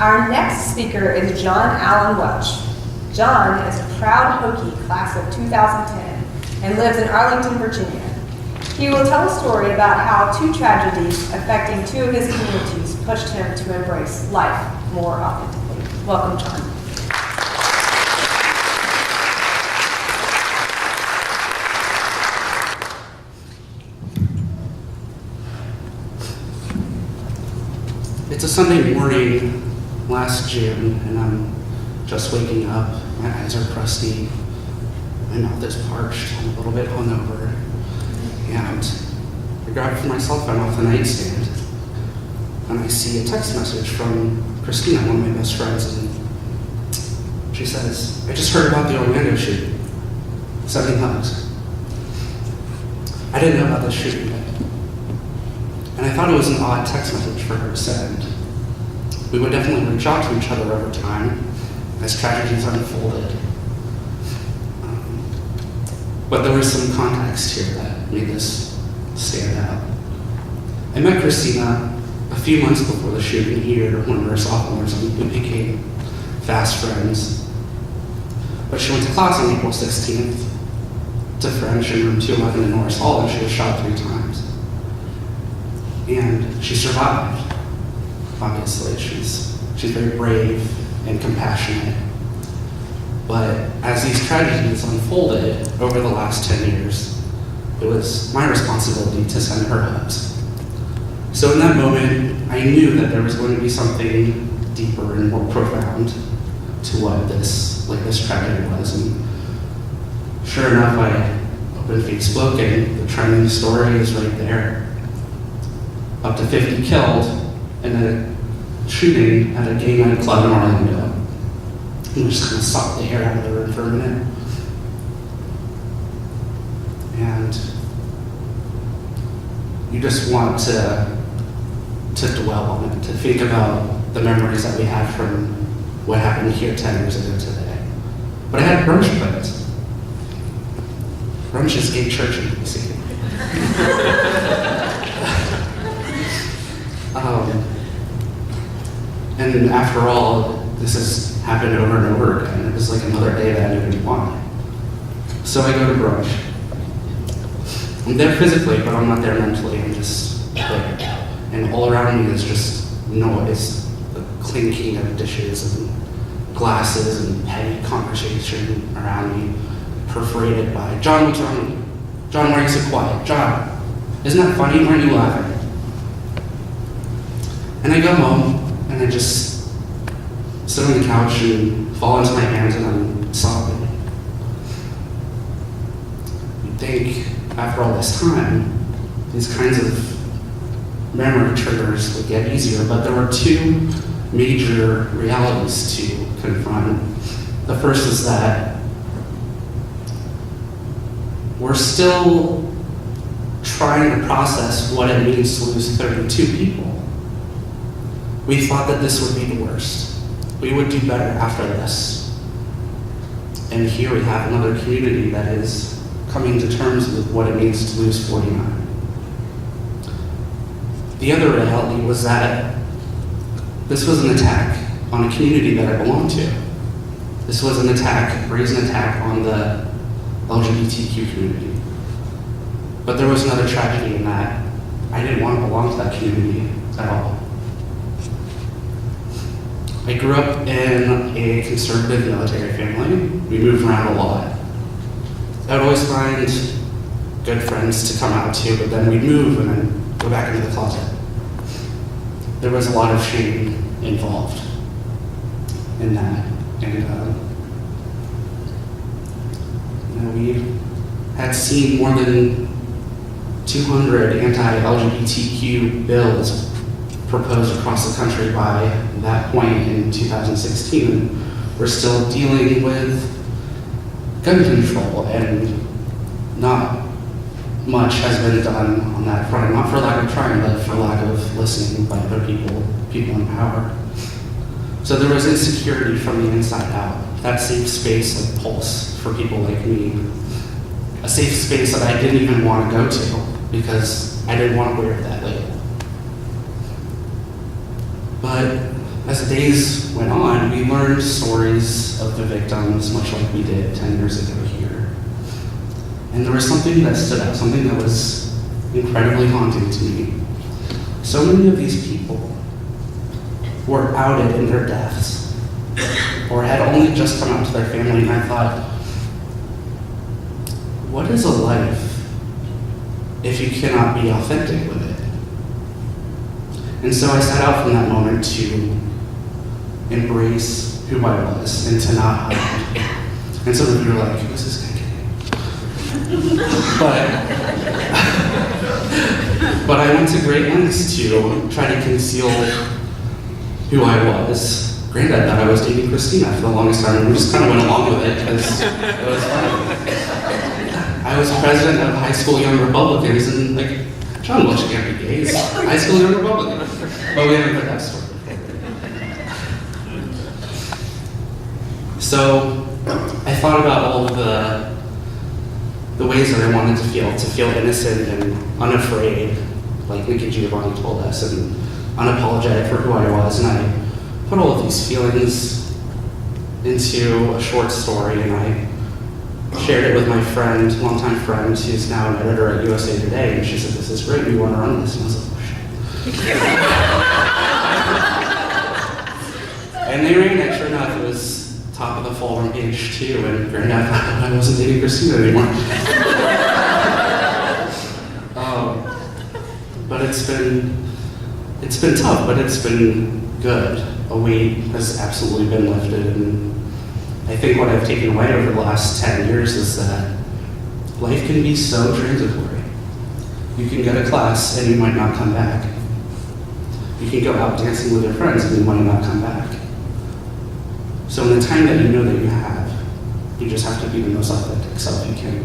Our next speaker is Allyn Welch. John is a proud Hokie, class of 2010, and lives in Arlington, Virginia. He will tell a story about how two tragedies affecting two of his communities pushed him to embrace life more authentically. Welcome, John. It's a Sunday morning last June, and I'm just waking up. My eyes are crusty, my mouth is parched, I'm a little bit hungover, and I grab for my cell phone off the nightstand, and I see a text message from Christina, one of my best friends, and she says, "I just heard about the Orlando shooting. Sending hugs." I didn't know about this shooting yet, and I thought it was an odd text message for her to send. We would definitely reach out to each other over time as tragedies unfolded. But there was some context here that made this stand out. I met Christina a few months before the shooting here when we were sophomores, and we became fast friends. But she went to class on April 16th to French in room 211 in Norris Hall, and she was shot 3 times. And she survived. Obviously, she's very brave and compassionate. But as these tragedies unfolded over the last 10 years, it was my responsibility to send her hugs. So in that moment, I knew that there was going to be something deeper and more profound to what this tragedy was. And sure enough, I opened Facebook, and the trending story is right there. Up to 50 killed in a shooting at a gay nightclub in Orlando. I'm just going to suck the air out of the room for a minute. And you just want to dwell on it, to think about the memories that we had from what happened here 10 years ago today. But I had brunch plans. Brunch is gay church in D.C. And after all, this has happened over and over again. It was like another day that I didn't want. So I go to brunch. I'm there physically, but I'm not there mentally. I'm just there. And all around me is just noise, the clinking of dishes and glasses and petty conversation around me, perforated by, "John, what's wrong with you? John, why are you so quiet? John, isn't that funny? Why aren't you laughing?" And I go home, and I just sit on the couch and fall into my hands, and I'm sobbing. You'd think, after all this time, these kinds of memory triggers would get easier, but there were 2 major realities to confront. The first is that we're still trying to process what it means to lose 32 people. We thought that this would be the worst. We would do better after this. And here we have another community that is coming to terms with what it means to lose 49. The other reality was that this was an attack on a community that I belong to. This was an attack, a brazen attack on the LGBTQ community. But there was another tragedy in that I didn't want to belong to that community at all. I grew up in a conservative military family. We moved around a lot. I would always find good friends to come out to, but then we'd move and then go back into the closet. There was a lot of shame involved in that. And we had seen more than 200 anti-LGBTQ bills proposed across the country by that point in 2016. We're still dealing with gun control, and not much has been done on that front, not for lack of trying, but for lack of listening by other people in power. So there was insecurity from the inside out. That safe space of pulse for people like me, a safe space that I didn't even want to go to because I didn't want to wear that label. But as the days went on, we learned stories of the victims, much like we did 10 years ago here. And there was something that stood out, something that was incredibly haunting to me. So many of these people were outed in their deaths, or had only just come out to their family, and I thought, what is a life if you cannot be authentic with it? And so I set out from that moment to embrace who I was and to not hide. And some of you are like, who's this guy kidding? But I went to great lengths to try to conceal who I was. Granted, I thought I was dating Christina for the longest time, and we just kind of went along with it because it was fun. I was president of High School Young Republicans, and like, John Welch can't be gay. He's High School Young Republican. But we haven't heard that story. So I thought about all of the ways that I wanted to feel innocent and unafraid, like Nikki Giovanni told us, and unapologetic for who I was. And I put all of these feelings into a short story, and I shared it with my friend, longtime friend, who's now an editor at USA Today, and she said, "This is great, you want to run this?" And I was like, "Oh shit." And they ran it, sure enough, it was top of the fall on page 2, and granted, I wasn't dating Christina anymore. But it's been tough, but it's been good. A weight has absolutely been lifted, and I think what I've taken away over the last 10 years is that life can be so transitory. You can go to class and you might not come back. You can go out dancing with your friends and you might not come back. So in the time that you know that you have, you just have to be the most authentic self you can